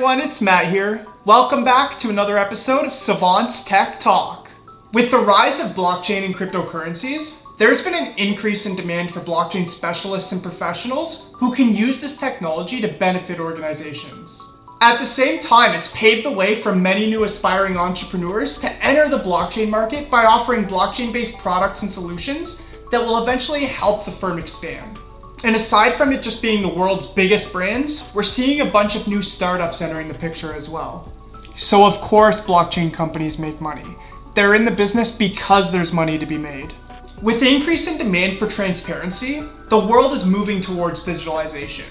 everyone, it's Matt here. Welcome back to another episode of Savant's Tech Talk. With the rise of blockchain and cryptocurrencies, there's been an increase in demand for blockchain specialists and professionals who can use this technology to benefit organizations. At the same time, it's paved the way for many new aspiring entrepreneurs to enter the blockchain market by offering blockchain-based products and solutions that will eventually help the firm expand. And aside from it just being the world's biggest brands, we're seeing a bunch of new startups entering the picture as well. So of course blockchain companies make money. They're in the business because there's money to be made. With the increase in demand for transparency, the world is moving towards digitalization.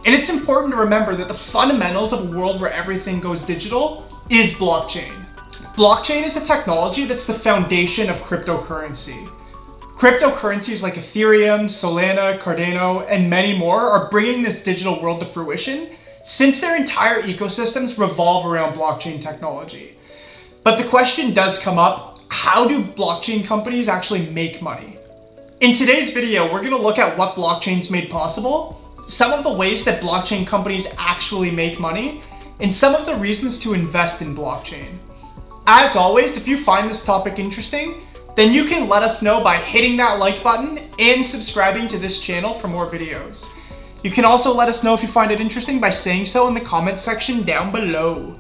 And it's important to remember that the fundamentals of a world where everything goes digital is blockchain. Blockchain is the technology that's the foundation of cryptocurrency. Cryptocurrencies like Ethereum, Solana, Cardano, and many more are bringing this digital world to fruition since their entire ecosystems revolve around blockchain technology. But the question does come up, how do blockchain companies actually make money? In today's video, we're going to look at what blockchain's made possible, some of the ways that blockchain companies actually make money, and some of the reasons to invest in blockchain. As always, if you find this topic interesting, then you can let us know by hitting that like button and subscribing to this channel for more videos. You can also let us know if you find it interesting by saying so in the comment section down below.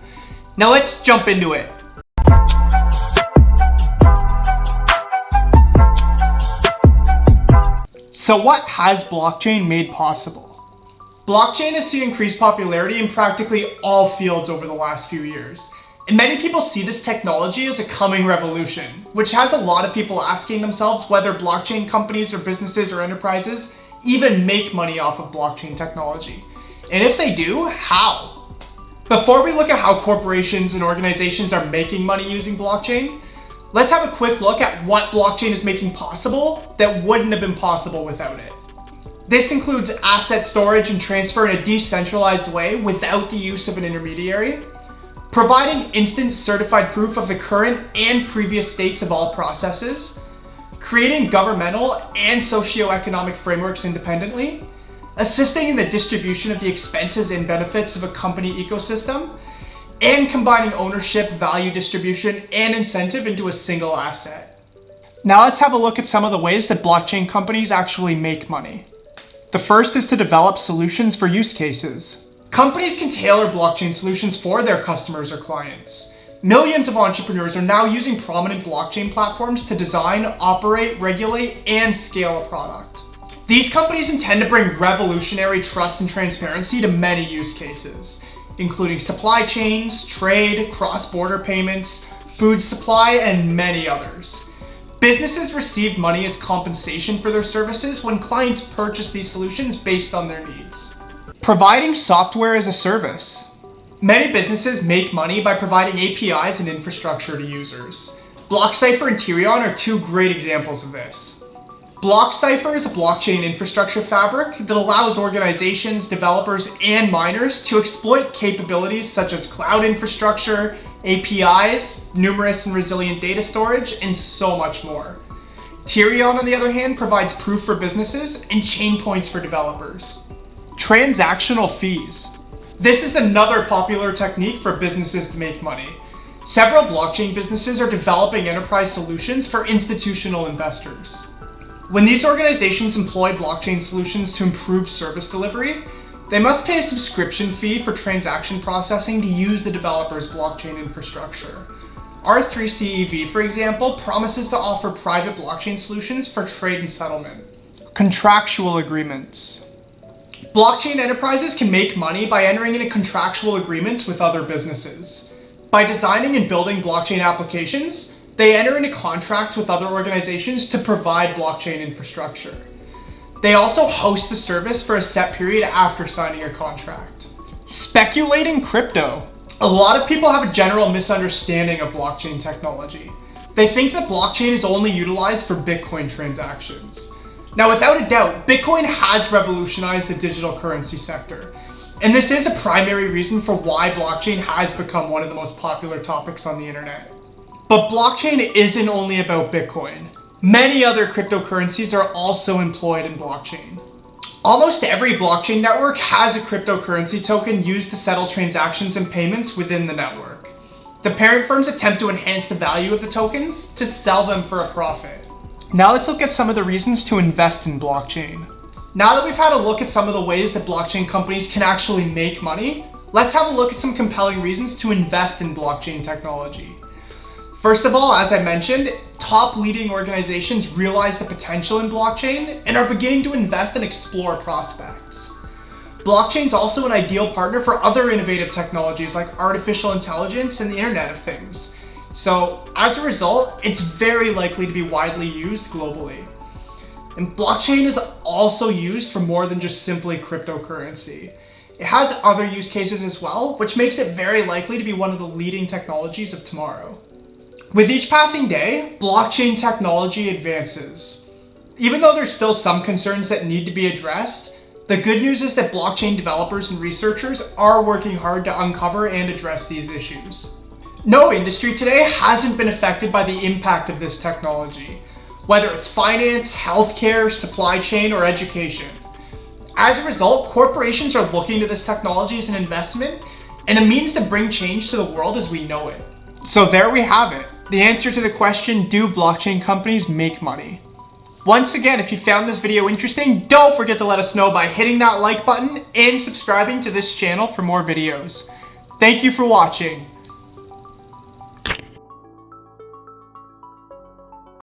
Now let's jump into it. So what has blockchain made possible? Blockchain has seen increased popularity in practically all fields over the last few years. And many people see this technology as a coming revolution, which has a lot of people asking themselves whether blockchain companies or businesses or enterprises even make money off of blockchain technology. And if they do, how? Before we look at how corporations and organizations are making money using blockchain, let's have a quick look at what blockchain is making possible that wouldn't have been possible without it. This includes asset storage and transfer in a decentralized way without the use of an intermediary, providing instant certified proof of the current and previous states of all processes, creating governmental and socioeconomic frameworks independently, assisting in the distribution of the expenses and benefits of a company ecosystem, and combining ownership, value distribution, and incentive into a single asset. Now let's have a look at some of the ways that blockchain companies actually make money. The first is to develop solutions for use cases. Companies can tailor blockchain solutions for their customers or clients. Millions of entrepreneurs are now using prominent blockchain platforms to design, operate, regulate, and scale a product. These companies intend to bring revolutionary trust and transparency to many use cases, including supply chains, trade, cross-border payments, food supply, and many others. Businesses receive money as compensation for their services when clients purchase these solutions based on their needs. Providing software as a service. Many businesses make money by providing APIs and infrastructure to users. BlockCypher and Tyrion are two great examples of this. BlockCypher is a blockchain infrastructure fabric that allows organizations, developers, and miners to exploit capabilities such as cloud infrastructure, APIs, numerous and resilient data storage, and so much more. Tyrion, on the other hand, provides proof for businesses and chain points for developers. Transactional fees. This is another popular technique for businesses to make money. Several blockchain businesses are developing enterprise solutions for institutional investors. When these organizations employ blockchain solutions to improve service delivery, they must pay a subscription fee for transaction processing to use the developer's blockchain infrastructure. R3CEV, for example, promises to offer private blockchain solutions for trade and settlement. Contractual agreements. Blockchain enterprises can make money by entering into contractual agreements with other businesses. By designing and building blockchain applications, they enter into contracts with other organizations to provide blockchain infrastructure. They also host the service for a set period after signing a contract. Speculating crypto. A lot of people have a general misunderstanding of blockchain technology. They think that blockchain is only utilized for Bitcoin transactions. Now, without a doubt, Bitcoin has revolutionized the digital currency sector. And this is a primary reason for why blockchain has become one of the most popular topics on the internet. But blockchain isn't only about Bitcoin. Many other cryptocurrencies are also employed in blockchain. Almost every blockchain network has a cryptocurrency token used to settle transactions and payments within the network. The parent firms attempt to enhance the value of the tokens to sell them for a profit. Now let's look at some of the reasons to invest in blockchain. Now that we've had a look at some of the ways that blockchain companies can actually make money, let's have a look at some compelling reasons to invest in blockchain technology. First of all, as I mentioned, top leading organizations realize the potential in blockchain and are beginning to invest and explore prospects. Blockchain is also an ideal partner for other innovative technologies like artificial intelligence and the Internet of Things. So as a result, it's very likely to be widely used globally. And blockchain is also used for more than just simply cryptocurrency. It has other use cases as well, which makes it very likely to be one of the leading technologies of tomorrow. With each passing day, blockchain technology advances. Even though there's still some concerns that need to be addressed, the good news is that blockchain developers and researchers are working hard to uncover and address these issues. No industry today hasn't been affected by the impact of this technology, whether it's finance, healthcare, supply chain, or education. As a result, corporations are looking to this technology as an investment and a means to bring change to the world as we know it. So there we have it. The answer to the question, do blockchain companies make money? Once again, if you found this video interesting, don't forget to let us know by hitting that like button and subscribing to this channel for more videos. Thank you for watching.